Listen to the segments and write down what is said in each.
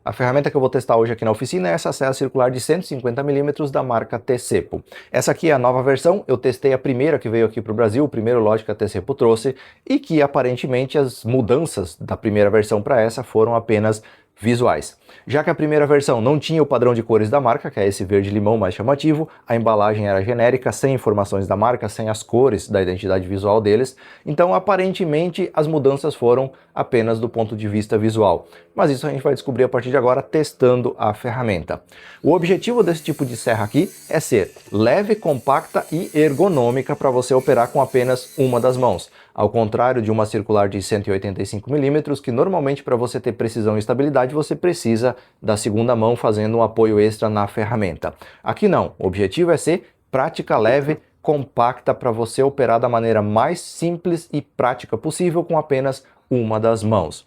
A ferramenta que eu vou testar hoje aqui na oficina é essa serra circular de 150 mm da marca Tecepo. Essa aqui é a nova versão, eu testei a primeira que veio aqui para o Brasil, o primeiro lote que a Tecepo trouxe, e que aparentemente as mudanças da primeira versão para essa foram apenas visuais. Já que a primeira versão não tinha o padrão de cores da marca, que é esse verde-limão mais chamativo, a embalagem era genérica, sem informações da marca, sem as cores da identidade visual deles, então aparentemente as mudanças foram apenas do ponto de vista visual. Mas isso a gente vai descobrir a partir de agora testando a ferramenta. O objetivo desse tipo de serra aqui é ser leve, compacta e ergonômica para você operar com apenas uma das mãos. Ao contrário de uma circular de 185 mm, que normalmente para você ter precisão e estabilidade você precisa da segunda mão fazendo um apoio extra na ferramenta. Aqui não, o objetivo é ser prática, leve, compacta para você operar da maneira mais simples e prática possível com apenas uma das mãos.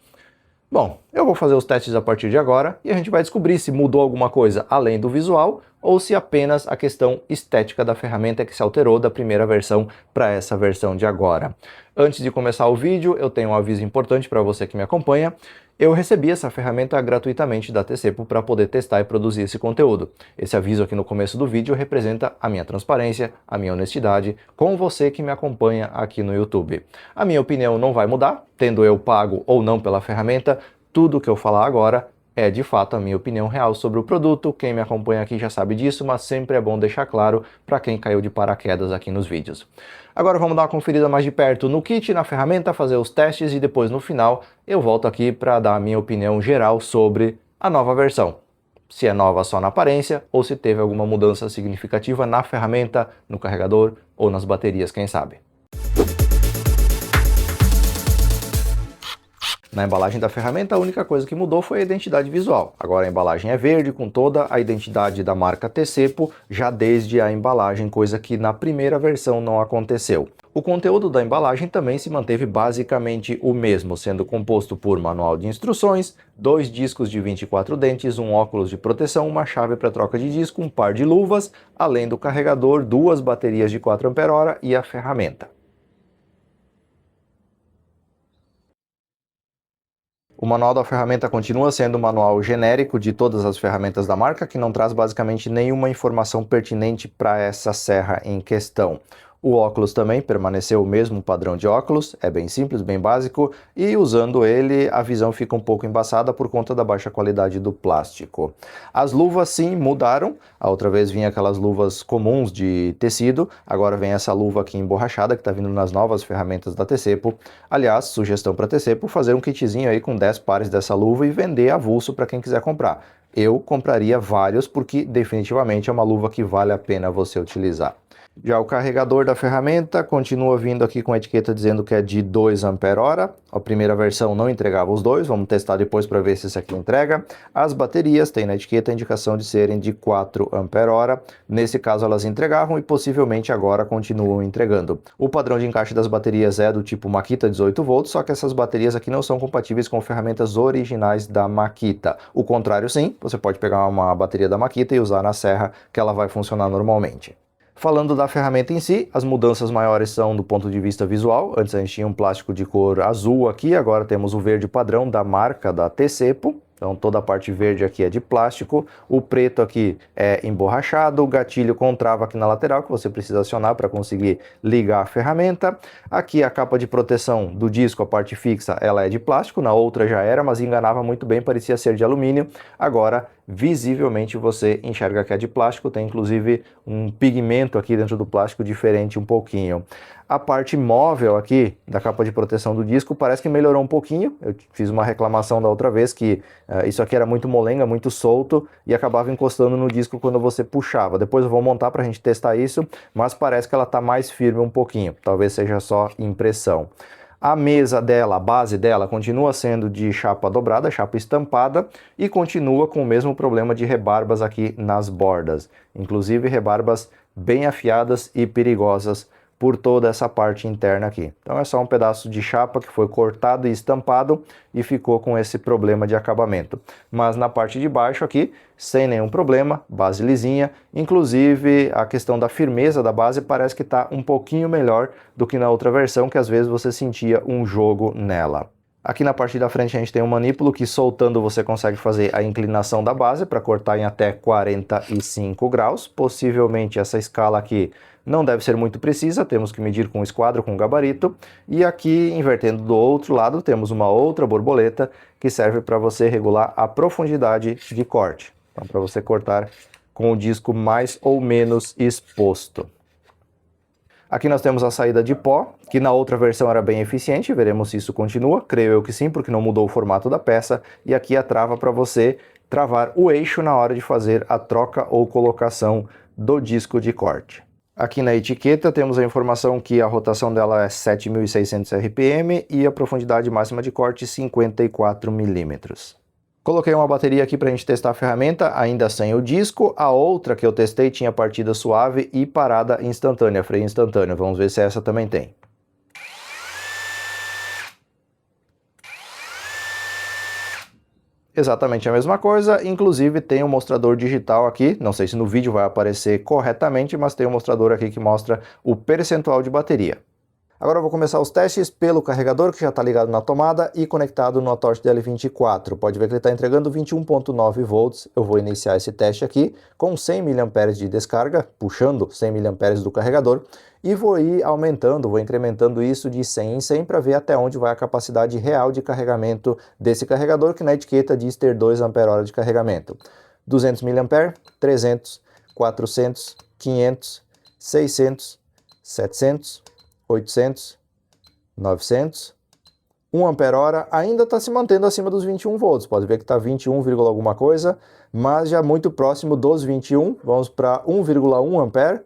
Bom, eu vou fazer os testes a partir de agora e a gente vai descobrir se mudou alguma coisa além do visual ou se apenas a questão estética da ferramenta que se alterou da primeira versão para essa versão de agora. Antes de começar o vídeo, eu tenho um aviso importante para você que me acompanha. Eu recebi essa ferramenta gratuitamente da Tecepo para poder testar e produzir esse conteúdo. Esse aviso aqui no começo do vídeo representa a minha transparência, a minha honestidade com você que me acompanha aqui no YouTube. A minha opinião não vai mudar, tendo eu pago ou não pela ferramenta. Tudo que eu falar agora é de fato a minha opinião real sobre o produto. Quem me acompanha aqui já sabe disso, mas sempre é bom deixar claro para quem caiu de paraquedas aqui nos vídeos. Agora vamos dar uma conferida mais de perto no kit, na ferramenta, fazer os testes e depois no final eu volto aqui para dar a minha opinião geral sobre a nova versão. Se é nova só na aparência ou se teve alguma mudança significativa na ferramenta, no carregador ou nas baterias, quem sabe. Na embalagem da ferramenta, a única coisa que mudou foi a identidade visual. Agora a embalagem é verde, com toda a identidade da marca Tecepo, já desde a embalagem, coisa que na primeira versão não aconteceu. O conteúdo da embalagem também se manteve basicamente o mesmo, sendo composto por manual de instruções, 2 discos de 24 dentes, um óculos de proteção, uma chave para troca de disco, um par de luvas, além do carregador, 2 baterias de 4 Ah e a ferramenta. O manual da ferramenta continua sendo um manual genérico de todas as ferramentas da marca, que não traz basicamente nenhuma informação pertinente para essa serra em questão. O óculos também permaneceu o mesmo padrão de óculos, é bem simples, bem básico, e usando ele a visão fica um pouco embaçada por conta da baixa qualidade do plástico. As luvas sim mudaram, a outra vez vinha aquelas luvas comuns de tecido, agora vem essa luva aqui emborrachada que está vindo nas novas ferramentas da Tecepo. Aliás, sugestão para a Tecepo, fazer um kitzinho aí com 10 pares dessa luva e vender avulso para quem quiser comprar. Eu compraria vários porque definitivamente é uma luva que vale a pena você utilizar. Já o carregador da ferramenta continua vindo aqui com a etiqueta dizendo que é de 2 Ah. A primeira versão não entregava os 2, vamos testar depois para ver se esse aqui entrega. As baterias têm na etiqueta a indicação de serem de 4 Ah. Nesse caso elas entregavam e possivelmente agora continuam entregando. O padrão de encaixe das baterias é do tipo Makita 18 volts, só que essas baterias aqui não são compatíveis com ferramentas originais da Makita. O contrário sim, você pode pegar uma bateria da Makita e usar na serra que ela vai funcionar normalmente. Falando da ferramenta em si, as mudanças maiores são do ponto de vista visual. Antes a gente tinha um plástico de cor azul aqui, agora temos o verde padrão da marca da Tecepo. Então toda a parte verde aqui é de plástico, o preto aqui é emborrachado, o gatilho com trava aqui na lateral que você precisa acionar para conseguir ligar a ferramenta. Aqui a capa de proteção do disco, a parte fixa, ela é de plástico, na outra já era, mas enganava muito bem, parecia ser de alumínio. Agora visivelmente você enxerga que é de plástico, tem inclusive um pigmento aqui dentro do plástico diferente um pouquinho. A parte móvel aqui da capa de proteção do disco parece que melhorou um pouquinho. Eu fiz uma reclamação da outra vez que isso aqui era muito molenga, muito solto e acabava encostando no disco quando você puxava. Depois eu vou montar para a gente testar isso, mas parece que ela está mais firme um pouquinho. Talvez seja só impressão. A mesa dela, a base dela, continua sendo de chapa dobrada, chapa estampada, e continua com o mesmo problema de rebarbas aqui nas bordas. Inclusive rebarbas bem afiadas e perigosas por toda essa parte interna aqui. Então é só um pedaço de chapa que foi cortado e estampado e ficou com esse problema de acabamento. Mas na parte de baixo aqui, sem nenhum problema, base lisinha. Inclusive a questão da firmeza da base parece que está um pouquinho melhor do que na outra versão, que às vezes você sentia um jogo nela. Aqui na parte da frente a gente tem um manípulo que soltando você consegue fazer a inclinação da base para cortar em até 45 graus. Possivelmente essa escala aqui não deve ser muito precisa, temos que medir com esquadro, com gabarito. E aqui, invertendo do outro lado, temos uma outra borboleta que serve para você regular a profundidade de corte. Então, para você cortar com o disco mais ou menos exposto. Aqui nós temos a saída de pó, que na outra versão era bem eficiente, veremos se isso continua, creio eu que sim, porque não mudou o formato da peça, e aqui a trava para você travar o eixo na hora de fazer a troca ou colocação do disco de corte. Aqui na etiqueta temos a informação que a rotação dela é 7.600 RPM e a profundidade máxima de corte 54 milímetros. Coloquei uma bateria aqui para a gente testar a ferramenta, ainda sem o disco. A outra que eu testei tinha partida suave e parada instantânea, freio instantâneo. Vamos ver se essa também tem. Exatamente a mesma coisa, inclusive tem um mostrador digital aqui, não sei se no vídeo vai aparecer corretamente, mas tem um mostrador aqui que mostra o percentual de bateria. Agora eu vou começar os testes pelo carregador, que já está ligado na tomada e conectado no ATORT DL24. Pode ver que ele está entregando 21.9 volts. Eu vou iniciar esse teste aqui com 100 mAh de descarga, puxando 100 mAh do carregador, e vou ir aumentando, vou incrementando isso de 100 em 100 para ver até onde vai a capacidade real de carregamento desse carregador, que na etiqueta diz ter 2 ampere-hora de carregamento. 200 mAh, 300, 400, 500, 600, 700... 800, 900, 1 ampere-hora, ainda está se mantendo acima dos 21 volts, pode ver que está 21, alguma coisa, mas já muito próximo dos 21, vamos para 1,1 ampere,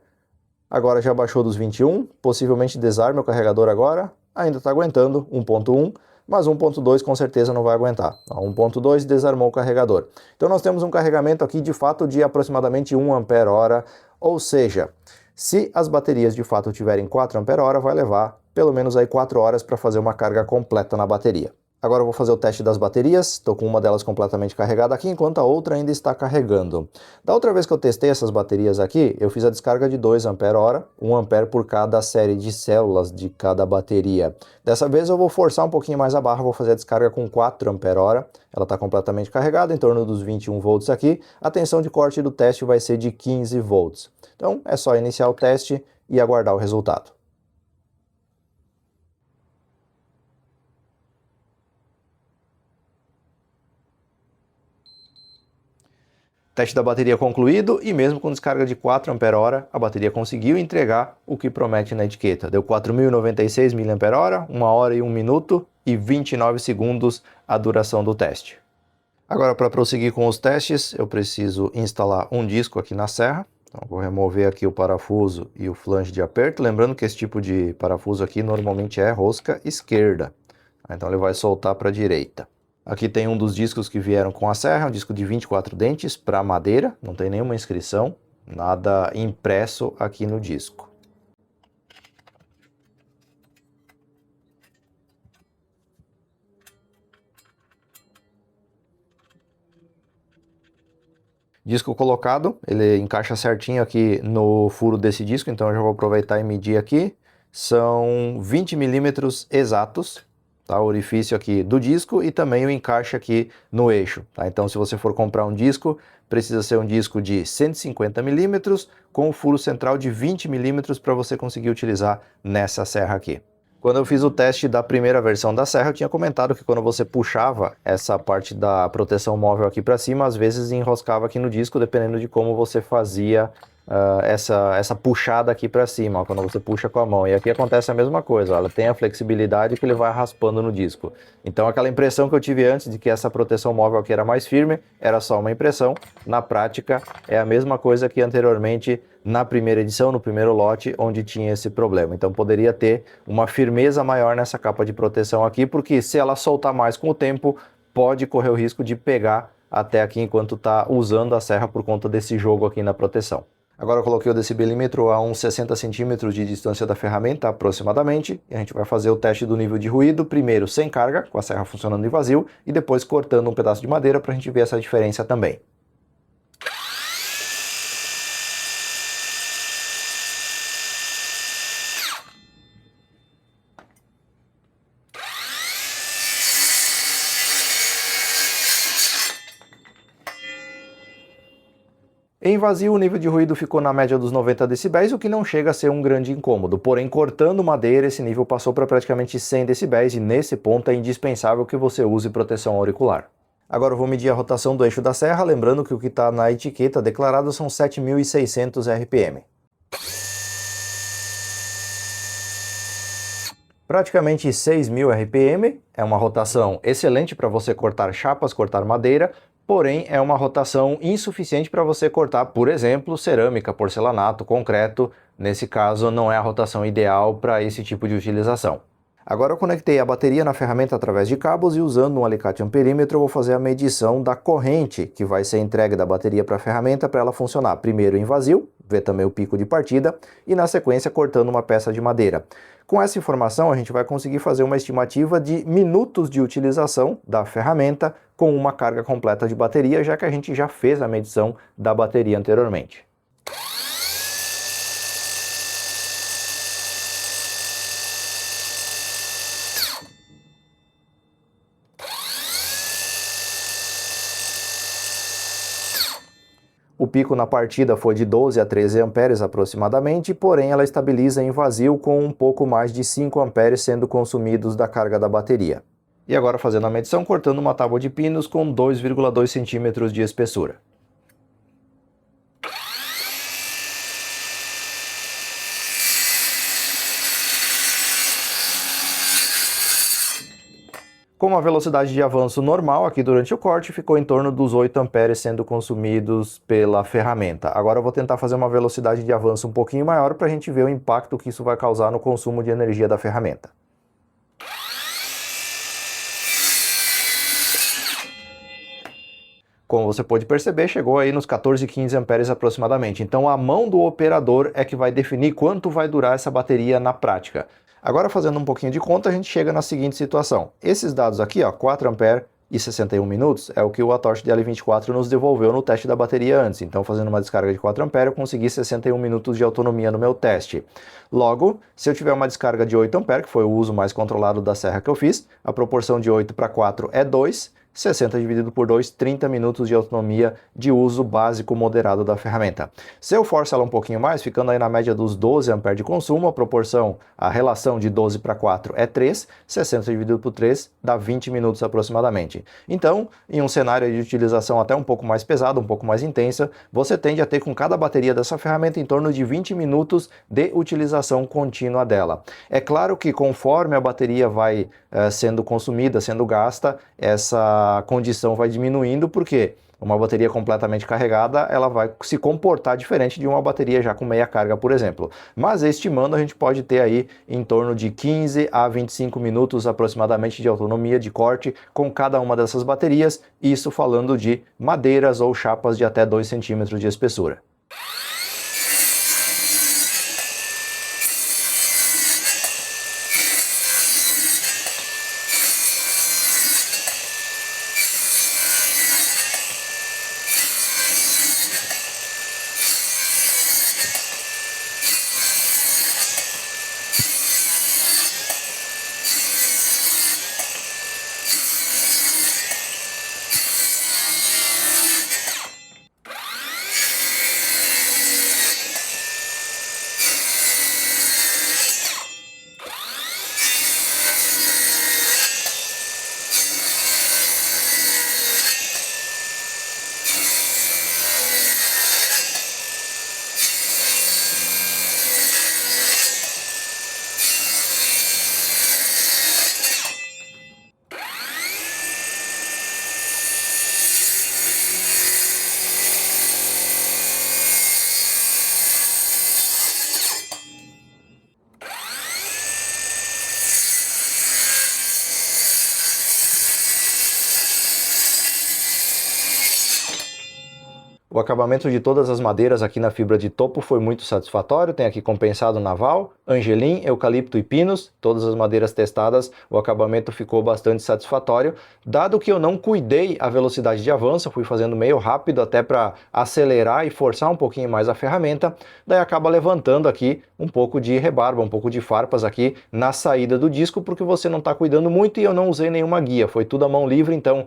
agora já baixou dos 21, possivelmente desarme o carregador agora, ainda está aguentando 1.1, mas 1.2 com certeza não vai aguentar. 1.2 desarmou o carregador. Então nós temos um carregamento aqui de fato de aproximadamente 1 ampere-hora, ou seja, se as baterias de fato tiverem 4 ampere-hora, vai levar pelo menos aí 4 horas para fazer uma carga completa na bateria. Agora eu vou fazer o teste das baterias, estou com uma delas completamente carregada aqui, enquanto a outra ainda está carregando. Da outra vez que eu testei essas baterias aqui, eu fiz a descarga de 2 ampere-hora, 1 ampere por cada série de células de cada bateria. Dessa vez eu vou forçar um pouquinho mais a barra, vou fazer a descarga com 4 ampere-hora, ela está completamente carregada, em torno dos 21 volts aqui, a tensão de corte do teste vai ser de 15 volts. Então é só iniciar o teste e aguardar o resultado. Teste da bateria concluído e mesmo com descarga de 4 ampere-hora, a bateria conseguiu entregar o que promete na etiqueta. Deu 4.096 mAh, 1 hora e 1 minuto e 29 segundos a duração do teste. Agora, para prosseguir com os testes, eu preciso instalar um disco aqui na serra. Então, vou remover aqui o parafuso e o flange de aperto. Lembrando que esse tipo de parafuso aqui normalmente é rosca esquerda. Então ele vai soltar para a direita. Aqui tem um dos discos que vieram com a serra, um disco de 24 dentes para madeira, não tem nenhuma inscrição, nada impresso aqui no disco. Disco colocado, ele encaixa certinho aqui no furo desse disco, então eu já vou aproveitar e medir aqui. São 20 milímetros exatos. Tá, o orifício aqui do disco e também o encaixe aqui no eixo. Tá? Então, se você for comprar um disco, precisa ser um disco de 150 milímetros com o furo central de 20 milímetros para você conseguir utilizar nessa serra aqui. Quando eu fiz o teste da primeira versão da serra, eu tinha comentado que quando você puxava essa parte da proteção móvel aqui para cima, às vezes enroscava aqui no disco, dependendo de como você fazia essa puxada aqui para cima, ó, quando você puxa com a mão. E aqui acontece a mesma coisa, ó, ela tem a flexibilidade que ele vai raspando no disco. Então aquela impressão que eu tive antes de que essa proteção móvel aqui era mais firme, era só uma impressão. Na prática é a mesma coisa que anteriormente na primeira edição, no primeiro lote, onde tinha esse problema. Então poderia ter uma firmeza maior nessa capa de proteção aqui, porque se ela soltar mais com o tempo, pode correr o risco de pegar até aqui enquanto está usando a serra por conta desse jogo aqui na proteção. Agora eu coloquei o decibelímetro a uns 60 centímetros de distância da ferramenta, aproximadamente, e a gente vai fazer o teste do nível de ruído, primeiro sem carga, com a serra funcionando em vazio, e depois cortando um pedaço de madeira para a gente ver essa diferença também. Em vazio, o nível de ruído ficou na média dos 90 decibéis, o que não chega a ser um grande incômodo. Porém, cortando madeira, esse nível passou para praticamente 100 decibéis e nesse ponto é indispensável que você use proteção auricular. Agora eu vou medir a rotação do eixo da serra, lembrando que o que está na etiqueta declarado são 7.600 RPM. Praticamente 6.000 RPM, é uma rotação excelente para você cortar chapas, cortar madeira, porém é uma rotação insuficiente para você cortar, por exemplo, cerâmica, porcelanato, concreto. Nesse caso, não é a rotação ideal para esse tipo de utilização. Agora eu conectei a bateria na ferramenta através de cabos e usando um alicate amperímetro eu vou fazer a medição da corrente que vai ser entregue da bateria para a ferramenta para ela funcionar primeiro em vazio, ver também o pico de partida e na sequência cortando uma peça de madeira. Com essa informação a gente vai conseguir fazer uma estimativa de minutos de utilização da ferramenta com uma carga completa de bateria, já que a gente já fez a medição da bateria anteriormente. O pico na partida foi de 12 a 13 amperes aproximadamente, porém ela estabiliza em vazio com um pouco mais de 5 amperes sendo consumidos da carga da bateria. E agora fazendo a medição, cortando uma tábua de pinos com 2,2 centímetros de espessura. Com uma velocidade de avanço normal aqui durante o corte, ficou em torno dos 8 amperes sendo consumidos pela ferramenta. Agora eu vou tentar fazer uma velocidade de avanço um pouquinho maior para a gente ver o impacto que isso vai causar no consumo de energia da ferramenta. Como você pode perceber, chegou aí nos 14, 15 amperes aproximadamente. Então a mão do operador é que vai definir quanto vai durar essa bateria na prática. Agora, fazendo um pouquinho de conta, a gente chega na seguinte situação. Esses dados aqui, ó, 4 amperes e 61 minutos, é o que o Atorch DL24 nos devolveu no teste da bateria antes. Então, fazendo uma descarga de 4 amperes, eu consegui 61 minutos de autonomia no meu teste. Logo, se eu tiver uma descarga de 8 amperes, que foi o uso mais controlado da serra que eu fiz, a proporção de 8 para 4 é 2, 60 dividido por 2, 30 minutos de autonomia de uso básico moderado da ferramenta. Se eu forço ela um pouquinho mais, ficando aí na média dos 12 amperes de consumo, a relação de 12 para 4 é 3, 60 dividido por 3 dá 20 minutos aproximadamente. Então, em um cenário de utilização até um pouco mais pesado, um pouco mais intensa, você tende a ter com cada bateria dessa ferramenta em torno de 20 minutos de utilização contínua dela. É claro que conforme a bateria vai sendo consumida, sendo gasta, essa condição vai diminuindo, porque uma bateria completamente carregada, ela vai se comportar diferente de uma bateria já com meia carga, por exemplo. Mas estimando, a gente pode ter aí em torno de 15 a 25 minutos aproximadamente de autonomia de corte com cada uma dessas baterias, isso falando de madeiras ou chapas de até 2 centímetros de espessura. O acabamento de todas as madeiras aqui na fibra de topo foi muito satisfatório, tem aqui compensado naval, angelim, eucalipto e pinos, todas as madeiras testadas, o acabamento ficou bastante satisfatório, dado que eu não cuidei a velocidade de avanço, fui fazendo meio rápido até para acelerar e forçar um pouquinho mais a ferramenta, daí acaba levantando aqui um pouco de rebarba, um pouco de farpas aqui na saída do disco, porque você não está cuidando muito e eu não usei nenhuma guia, foi tudo à mão livre, então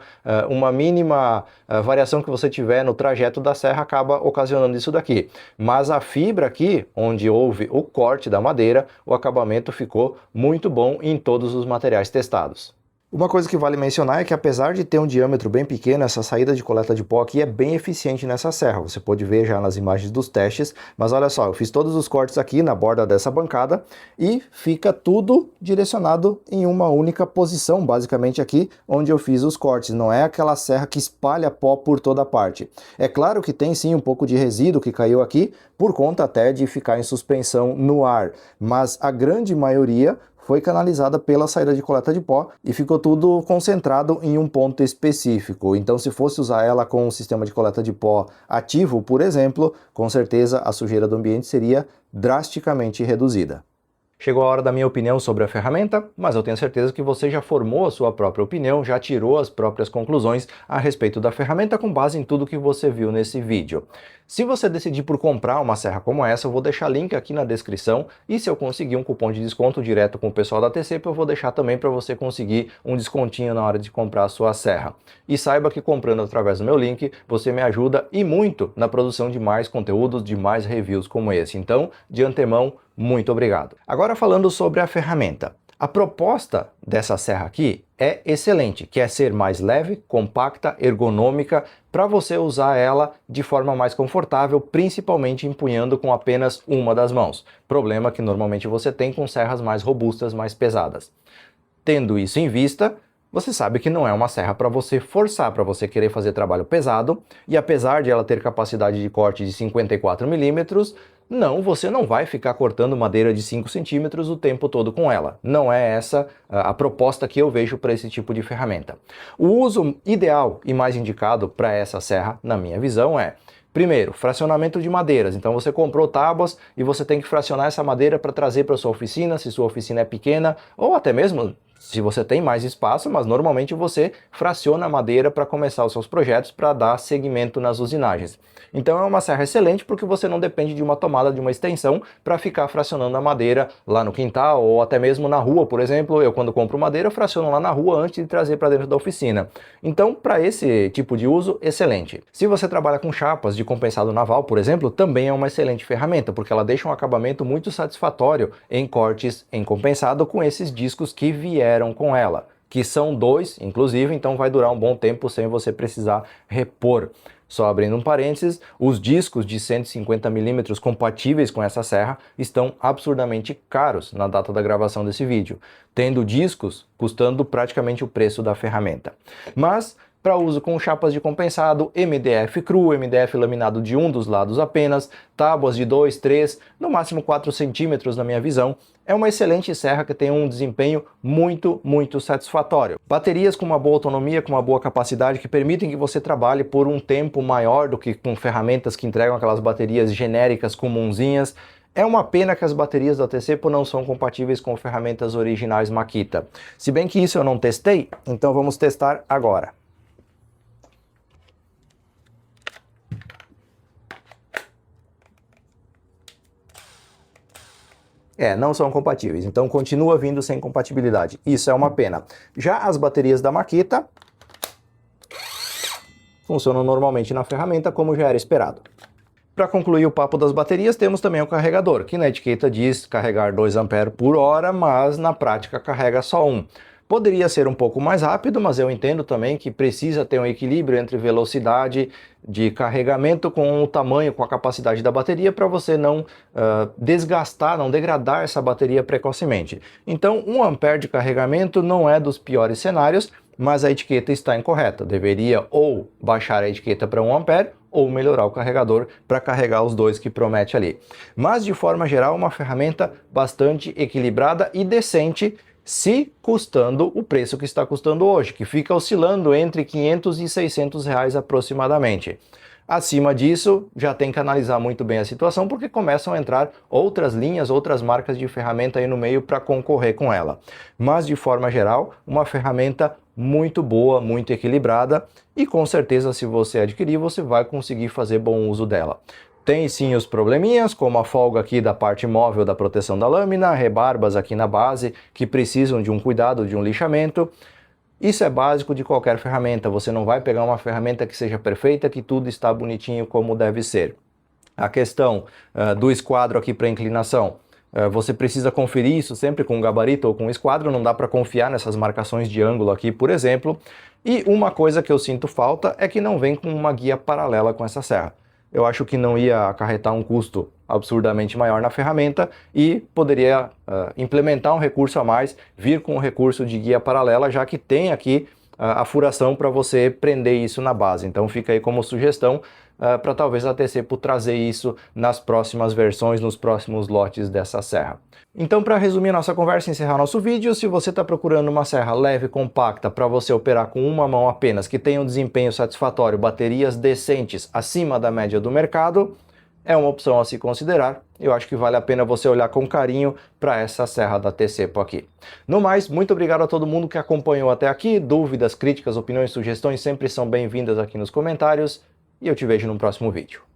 uma mínima variação que você tiver no trajeto da serra acaba ocasionando isso daqui. Mas a fibra aqui, onde houve o corte da madeira, o acabamento ficou muito bom em todos os materiais testados. Uma coisa que vale mencionar é que apesar de ter um diâmetro bem pequeno, essa saída de coleta de pó aqui é bem eficiente nessa serra. Você pode ver já nas imagens dos testes, mas olha só, eu fiz todos os cortes aqui na borda dessa bancada e fica tudo direcionado em uma única posição, basicamente aqui onde eu fiz os cortes. Não é aquela serra que espalha pó por toda parte. É claro que tem sim um pouco de resíduo que caiu aqui, por conta até de ficar em suspensão no ar, mas a grande maioria foi canalizada pela saída de coleta de pó e ficou tudo concentrado em um ponto específico. Então, se fosse usar ela com um sistema de coleta de pó ativo, por exemplo, com certeza a sujeira do ambiente seria drasticamente reduzida. Chegou a hora da minha opinião sobre a ferramenta, mas eu tenho certeza que você já formou a sua própria opinião, já tirou as próprias conclusões a respeito da ferramenta com base em tudo que você viu nesse vídeo. Se você decidir por comprar uma serra como essa, eu vou deixar link aqui na descrição, e se eu conseguir um cupom de desconto direto com o pessoal da TCP, eu vou deixar também para você conseguir um descontinho na hora de comprar a sua serra. E saiba que comprando através do meu link, você me ajuda e muito na produção de mais conteúdos, de mais reviews como esse. Então, de antemão, muito obrigado. Agora falando sobre a ferramenta. A proposta dessa serra aqui é excelente, que é ser mais leve, compacta, ergonômica, para você usar ela de forma mais confortável, principalmente empunhando com apenas uma das mãos. Problema que normalmente você tem com serras mais robustas, mais pesadas. Tendo isso em vista, você sabe que não é uma serra para você forçar, para você querer fazer trabalho pesado, e apesar de ela ter capacidade de corte de 54 milímetros, você não vai ficar cortando madeira de 5 centímetros o tempo todo com ela. Não é essa a proposta que eu vejo para esse tipo de ferramenta. O uso ideal e mais indicado para essa serra, na minha visão, é: primeiro, fracionamento de madeiras. Então você comprou tábuas e você tem que fracionar essa madeira para trazer para sua oficina, se sua oficina é pequena, ou até mesmo se você tem mais espaço, mas normalmente você fraciona a madeira para começar os seus projetos, para dar seguimento nas usinagens. Então é uma serra excelente porque você não depende de uma tomada, de uma extensão, para ficar fracionando a madeira lá no quintal ou até mesmo na rua, por exemplo. Eu, quando compro madeira, eu fraciono lá na rua antes de trazer para dentro da oficina. Então, para esse tipo de uso, excelente. Se você trabalha com chapas de compensado naval, por exemplo, também é uma excelente ferramenta, porque ela deixa um acabamento muito satisfatório em cortes em compensado com esses discos que vieram com ela, que são 2, inclusive, então vai durar um bom tempo sem você precisar repor. Só abrindo um parênteses, os discos de 150 milímetros compatíveis com essa serra estão absurdamente caros na data da gravação desse vídeo, tendo discos custando praticamente o preço da ferramenta. Mas para uso com chapas de compensado, MDF cru, MDF laminado de um dos lados apenas, tábuas de 2, 3, no máximo 4 centímetros na minha visão, é uma excelente serra que tem um desempenho muito satisfatório. Baterias com uma boa autonomia, com uma boa capacidade, que permitem que você trabalhe por um tempo maior do que com ferramentas que entregam aquelas baterias genéricas comunzinhas. É uma pena que as baterias da TCPO não são compatíveis com ferramentas originais Makita. Se bem que isso eu não testei, então vamos testar agora. Não são compatíveis, então continua vindo sem compatibilidade. Isso é uma pena. Já as baterias da Makita funcionam normalmente na ferramenta, como já era esperado. Para concluir o papo das baterias, temos também o carregador, que na etiqueta diz carregar 2 A por hora, mas na prática carrega só 1. Poderia ser um pouco mais rápido, mas eu entendo também que precisa ter um equilíbrio entre velocidade de carregamento com o tamanho, com a capacidade da bateria, para você não desgastar, não degradar essa bateria precocemente. Então, 1 A de carregamento não é dos piores cenários, mas a etiqueta está incorreta. Deveria ou baixar a etiqueta para 1 A ou melhorar o carregador para carregar os dois que promete ali. Mas, de forma geral, uma ferramenta bastante equilibrada e decente, se custando o preço que está custando hoje, que fica oscilando entre 500 e 600 reais aproximadamente. Acima disso, já tem que analisar muito bem a situação, porque começam a entrar outras linhas, outras marcas de ferramenta aí no meio para concorrer com ela. Mas, de forma geral, uma ferramenta muito boa, muito equilibrada, e com certeza, se você adquirir, você vai conseguir fazer bom uso dela. Tem sim os probleminhas, como a folga aqui da parte móvel da proteção da lâmina, rebarbas aqui na base que precisam de um cuidado, de um lixamento. Isso é básico de qualquer ferramenta, você não vai pegar uma ferramenta que seja perfeita, que tudo está bonitinho como deve ser. A questão do esquadro aqui para inclinação, você precisa conferir isso sempre com gabarito ou com esquadro, não dá para confiar nessas marcações de ângulo aqui, por exemplo. E uma coisa que eu sinto falta é que não vem com uma guia paralela com essa serra. Eu acho que não ia acarretar um custo absurdamente maior na ferramenta e poderia implementar um recurso a mais, vir com um recurso de guia paralela, já que tem aqui a furação para você prender isso na base. Então fica aí como sugestão para talvez a TC trazer isso nas próximas versões, nos próximos lotes dessa serra. Então, para resumir nossa conversa e encerrar nosso vídeo, se você está procurando uma serra leve e compacta para você operar com uma mão apenas, que tenha um desempenho satisfatório, baterias decentes acima da média do mercado, é uma opção a se considerar. Eu acho que vale a pena você olhar com carinho para essa serra da TC aqui. No mais, muito obrigado a todo mundo que acompanhou até aqui. Dúvidas, críticas, opiniões, sugestões sempre são bem-vindas aqui nos comentários. E eu te vejo no próximo vídeo.